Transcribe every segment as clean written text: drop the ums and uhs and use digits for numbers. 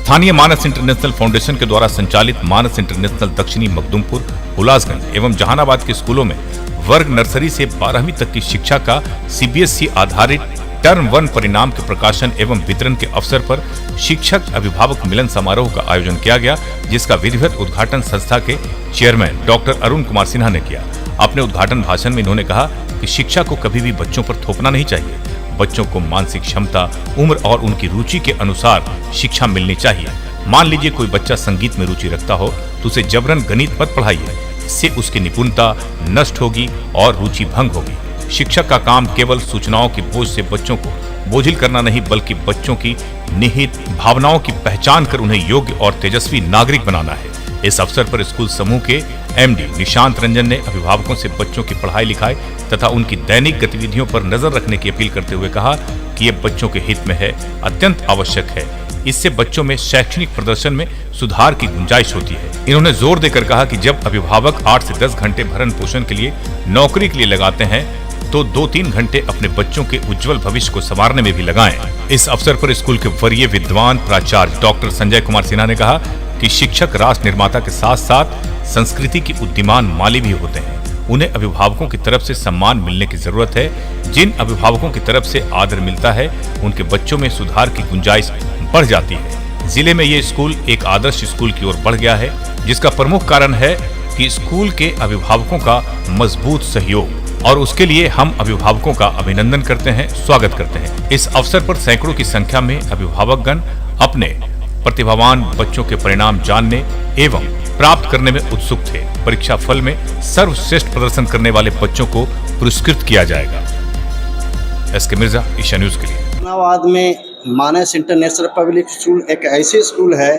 स्थानीय मानस international foundation के द्वारा संचालित मानस इंटरनेशनल दक्षिणी मखदूमपुर, हुलासगंज एवं जहानाबाद के स्कूलों में वर्ग नर्सरी से 12वीं तक की शिक्षा का सीबीएसई आधारित टर्म 1 परिणाम के प्रकाशन एवं वितरण के अवसर पर शिक्षक अभिभावक मिलन समारोह का आयोजन किया गया, जिसका विधिवत उद्घाटन संस्था के चेयरमैन डॉक्टर अरुण कुमार सिन्हा ने किया। अपने उद्घाटन भाषण में इन्होंने कहा कि शिक्षा को कभी भी बच्चों पर थोपना नहीं चाहिए। बच्चों को मानसिक क्षमता, उम्र और उनकी रुचि के अनुसार शिक्षा मिलनी चाहिए। मान लीजिए कोई बच्चा संगीत में रुचि रखता हो तो उसे जबरन गणित मत पढ़ाइए, इससे उसकी निपुणता नष्ट होगी और रुचि भंग होगी। शिक्षक का काम केवल सूचनाओं के बोझ से बच्चों को बोझिल करना नहीं, बल्कि बच्चों की निहित भावनाओं की पहचान कर उन्हें योग्य और तेजस्वी नागरिक बनाना है। इस अवसर पर स्कूल समूह के एमडी निशांत रंजन ने अभिभावकों से बच्चों की पढ़ाई लिखाई तथा उनकी दैनिक गतिविधियों पर नजर रखने की अपील करते हुए कहा कि ये बच्चों के हित में है, अत्यंत आवश्यक है। इससे बच्चों में शैक्षणिक प्रदर्शन में सुधार की गुंजाइश होती है। इन्होंने जोर देकर कहा कि जब अभिभावक 8 से 10 घंटे भरण पोषण के लिए नौकरी के लिए लगाते हैं तो 2-3 घंटे अपने बच्चों के उज्जवल भविष्य को संवारने में भी लगाएं। इस अवसर पर स्कूल के वरीय विद्वान प्राचार्य डॉक्टर संजय कुमार सिन्हा ने कहा कि शिक्षक राष्ट्र निर्माता के साथ साथ संस्कृति की उद्दीमान माली भी होते हैं। उन्हें अभिभावकों की तरफ से सम्मान मिलने की जरूरत है। जिन अभिभावकों की तरफ से आदर मिलता है उनके बच्चों में सुधार की गुंजाइश बढ़ जाती है। जिले में ये स्कूल एक आदर्श स्कूल की ओर बढ़ गया है, जिसका प्रमुख कारण है कि स्कूल के अभिभावकों का मजबूत सहयोग, और उसके लिए हम अभिभावकों का अभिनंदन करते हैं, स्वागत करते हैं। इस अवसर पर सैकड़ों की संख्या में अभिभावकगण अपने प्रतिभावान बच्चों के परिणाम जानने एवं प्राप्त करने में उत्सुक थे। परीक्षा फल में सर्वश्रेष्ठ प्रदर्शन करने वाले बच्चों को पुरस्कृत किया जाएगा। एसके मिर्जा, ईशा न्यूज के लिए। जहानाबाद में मानस इंटरनेशनल पब्लिक स्कूल एक ऐसी स्कूल है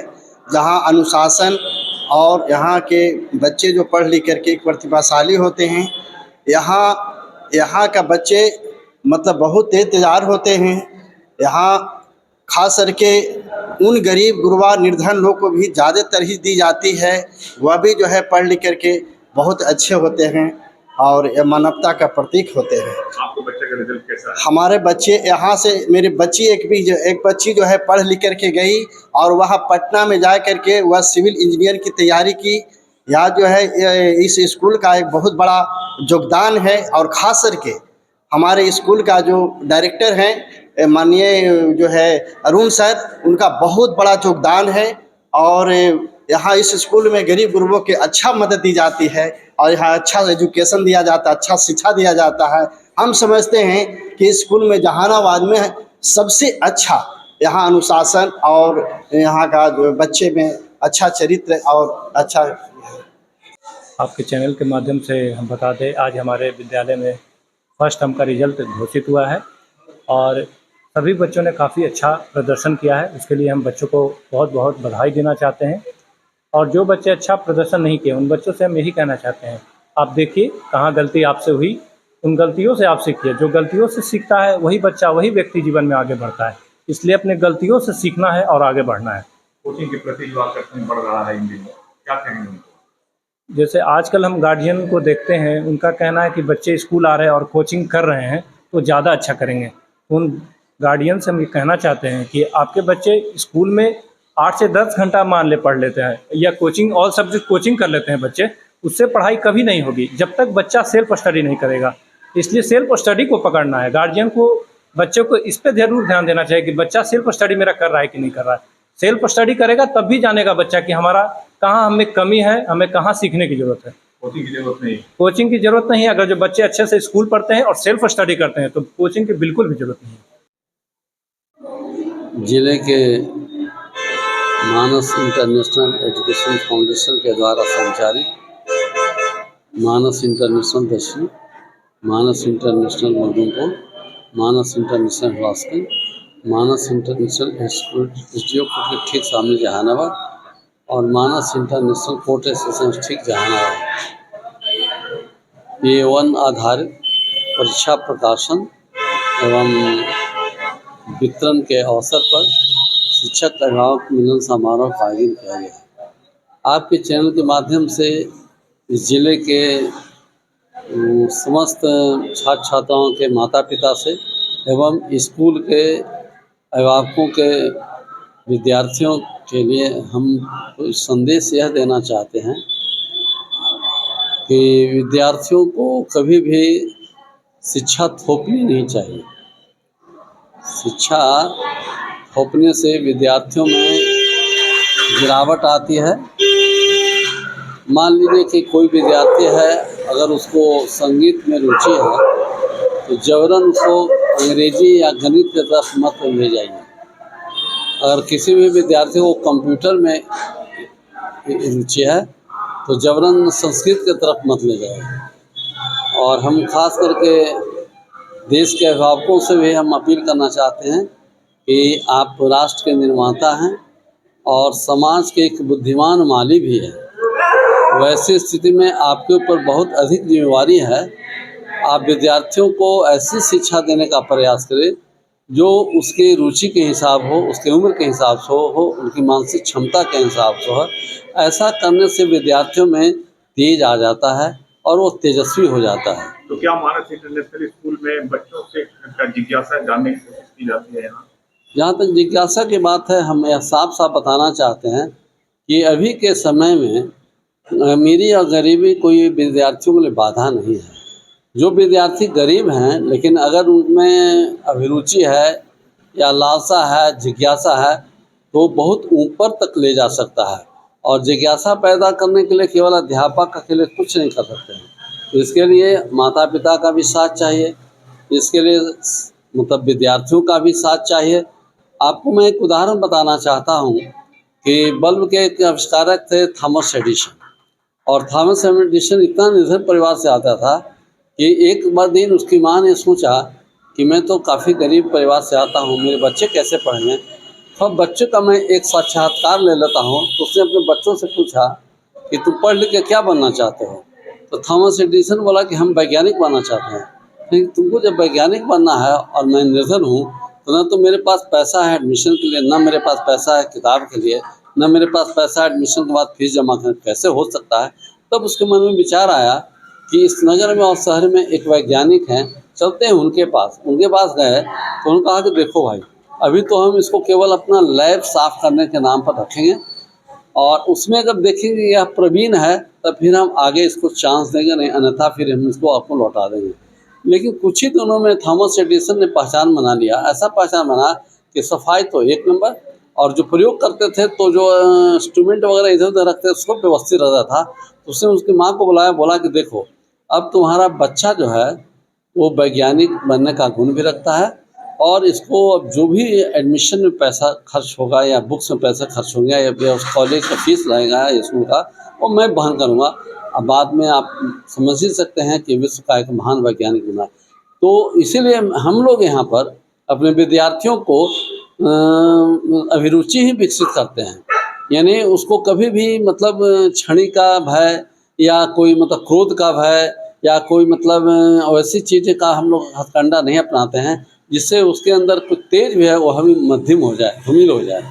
जहां अनुशासन और यहाँ के बच्चे जो पढ़ लिख करके प्रतिभाशाली होते हैं। यहाँ का बच्चे मतलब बहुत तेज तैयार होते हैं। यहाँ खास करके उन गरीब गुरबा निर्धन लोग को भी ज़्यादा तरजीह दी जाती है। वह भी जो है पढ़ लिख करके बहुत अच्छे होते हैं और ये मानवता का प्रतीक होते हैं। आपके बच्चे का रिजल्ट कैसा है? हमारे बच्चे यहाँ से, मेरी बच्ची एक बच्ची जो है पढ़ लिख करके गई और वह पटना में जा करके वह सिविल इंजीनियर की तैयारी की। यहाँ जो है इस स्कूल का एक बहुत बड़ा योगदान है और ख़ास करके हमारे स्कूल का जो डायरेक्टर हैं माननीय जो है अरुण सर, उनका बहुत बड़ा योगदान है। और यहाँ इस स्कूल में गरीब गुरबों के अच्छा मदद दी जाती है और यहाँ अच्छा एजुकेशन दिया जाता है, अच्छा शिक्षा दिया जाता है। हम समझते हैं कि इस स्कूल में जहानाबाद में सबसे अच्छा यहाँ अनुशासन और यहाँ का जो बच्चे में अच्छा चरित्र और अच्छा। आपके चैनल के माध्यम से हम बता दें, आज हमारे विद्यालय में फर्स्ट टर्म का रिजल्ट घोषित हुआ है और सभी बच्चों ने काफ़ी अच्छा प्रदर्शन किया है। उसके लिए हम बच्चों को बहुत बहुत बधाई देना चाहते हैं। और जो बच्चे अच्छा प्रदर्शन नहीं किए उन बच्चों से हम यही कहना चाहते हैं, आप देखिए कहाँ गलती आपसे हुई, उन गलतियों से आप सीखिए। जो गलतियों से सीखता है वही बच्चा, वही व्यक्ति जीवन में आगे बढ़ता है। इसलिए अपने गलतियों से सीखना है और आगे बढ़ना है। कोचिंग के प्रति जो आकर्षण बढ़ रहा है इन दिनों, क्या कहेंगे उनको? जैसे आजकल हम गार्जियन को देखते हैं, उनका कहना है कि बच्चे स्कूल आ रहे हैं और कोचिंग कर रहे हैं तो ज़्यादा अच्छा करेंगे। उन गार्डियन से हम ये कहना चाहते हैं कि आपके बच्चे स्कूल में 8 से 10 घंटा मान ले पढ़ लेते हैं या कोचिंग ऑल सब्जेक्ट कोचिंग कर लेते हैं बच्चे, उससे पढ़ाई कभी नहीं होगी जब तक बच्चा सेल्फ स्टडी नहीं करेगा। इसलिए सेल्फ स्टडी को पकड़ना है। गार्जियन को बच्चों को इस पर जरूर ध्यान देना चाहिए कि बच्चा सेल्फ स्टडी मेरा कर रहा है कि नहीं कर रहा है। सेल्फ स्टडी करेगा तब भी जानेगा बच्चा कि हमारा कहाँ हमें कमी है, हमें कहाँ सीखने की ज़रूरत है। कोचिंग की जरूरत नहीं, कोचिंग की ज़रूरत नहीं। अगर जो बच्चे अच्छे से स्कूल पढ़ते हैं और सेल्फ स्टडी करते हैं तो कोचिंग की बिल्कुल भी ज़रूरत नहीं है। जिले के मानस इंटरनेशनल एजुकेशन फाउंडेशन के द्वारा संचालित मानस इंटरनेशनल दक्षिण, मानस इंटरनेशनल मखदूमपुर, मानस इंटरनेशनल हुलासगंज, मानस इंटरनेशनल स्कूल इंस्टीट्यूट के ठीक सामने जहानाबाद और मानस इंटरनेशनल कोर्ट स्टेशन ठीक जहानाबाद A1 आधारित परीक्षा प्रकाशन एवं वितरण के अवसर पर शिक्षक अभिभावक मिलन समारोह का आयोजन किया गया है। आपके चैनल के माध्यम से इस जिले के समस्त छात्र छात्राओं के माता पिता से एवं स्कूल के अभिभावकों के विद्यार्थियों के लिए हम कोई संदेश यह देना चाहते हैं कि विद्यार्थियों को कभी भी शिक्षा थोपनी नहीं चाहिए। शिक्षा थोपने से विद्यार्थियों में गिरावट आती है। मान लीजिए कि कोई विद्यार्थी है, अगर उसको संगीत में रुचि है तो जबरन उसको अंग्रेजी या गणित की तरफ मत ले जाइए। अगर किसी भी विद्यार्थी को कंप्यूटर में रुचि है तो जबरन संस्कृत की तरफ मत ले जाइए। और हम खास करके देश के अभिभावकों से भी हम अपील करना चाहते हैं कि आप राष्ट्र के निर्माता हैं और समाज के एक बुद्धिमान माली भी हैं। वैसी स्थिति में आपके ऊपर बहुत अधिक जिम्मेवारी है। आप विद्यार्थियों को ऐसी शिक्षा देने का प्रयास करें जो उसके रुचि के हिसाब हो, उसके उम्र के हिसाब से हो, उनकी मानसिक क्षमता के हिसाब से हो। ऐसा करने से विद्यार्थियों में तेज आ जाता है और वो तेजस्वी हो जाता है। तो क्या मानस इंटरनेशनल स्कूल में बच्चों से जिज्ञासा जानने की कोशिश की जाती है? यहाँ जहाँ तक जिज्ञासा की बात है, हम यह साफ साफ बताना चाहते हैं कि अभी के समय में अमीरी और गरीबी कोई विद्यार्थियों के लिए बाधा नहीं है। जो विद्यार्थी गरीब हैं लेकिन अगर उनमें अभिरुचि है या लालसा है, जिज्ञासा है, तो बहुत ऊपर तक ले जा सकता है। और जिज्ञासा पैदा करने के लिए केवल अध्यापक अकेले कुछ नहीं कर सकते हैं। इसके लिए माता पिता का भी साथ चाहिए, इसके लिए मतलब विद्यार्थियों का भी साथ चाहिए। आपको मैं एक उदाहरण बताना चाहता हूँ कि बल्ब के एक आविष्कारक थे थॉमस एडिसन। और थॉमस एडिसन इतना निर्धन परिवार से आता था कि एक बार दिन उसकी माँ ने सोचा कि मैं तो काफ़ी गरीब परिवार से आता हूँ, मेरे बच्चे कैसे पढ़ेंगे। तो बच्चों का मैं एक साक्षात्कार ले लेता हूँ। तो उसने अपने बच्चों से पूछा कि तुम पढ़ लिख के क्या बनना चाहते हो। तो थॉमस एडिसन बोला कि हम वैज्ञानिक बनना चाहते हैं। लेकिन तुमको जब वैज्ञानिक बनना है और मैं निर्धन हूँ तो ना तो मेरे पास पैसा है एडमिशन के लिए, ना मेरे पास पैसा है किताब के लिए, ना मेरे पास पैसा है एडमिशन के बाद फीस जमा करने, कैसे हो सकता है। तब उसके मन में विचार आया कि इस नगर में और शहर में एक वैज्ञानिक हैं, चलते हैं उनके पास गए तो उन्होंने कहा कि देखो भाई, अभी तो हम इसको केवल अपना लैब साफ करने के नाम पर रखेंगे और उसमें अगर देखेंगे यह प्रवीण है तब फिर हम आगे इसको चांस देंगे, नहीं अन्यथा फिर हम इसको आपको लौटा देंगे। लेकिन कुछ ही दिनों में थॉमस एडिसन ने पहचान बना लिया। ऐसा पहचान बना कि सफाई तो एक नंबर, और जो प्रयोग करते थे तो जो इंस्ट्रूमेंट वगैरह इधर उधर रखते उसको व्यवस्थित रहता था। तो उसने उसकी माँ को बुलाया, बोला कि देखो अब तुम्हारा बच्चा जो है वो वैज्ञानिक बनने का गुण भी रखता है और इसको अब जो भी एडमिशन में पैसा खर्च होगा या बुक्स में पैसा खर्च होगा या उस कॉलेज का फीस लगेगा या स्कूल का, वो मैं वहन करूँगा। अब बाद में आप समझ ही सकते हैं कि विश्व का एक महान वैज्ञानिक बना। तो इसीलिए हम लोग यहाँ पर अपने विद्यार्थियों को अभिरुचि ही विकसित करते हैं। यानी उसको कभी भी मतलब क्षणिक का भय या कोई मतलब क्रोध का भय या कोई मतलब वैसी चीज़ें का हम लोग हथकंडा नहीं अपनाते हैं जिससे उसके अंदर कुछ तेज भी है वो हमें मध्यम हो जाए, धूमिल हो जाए।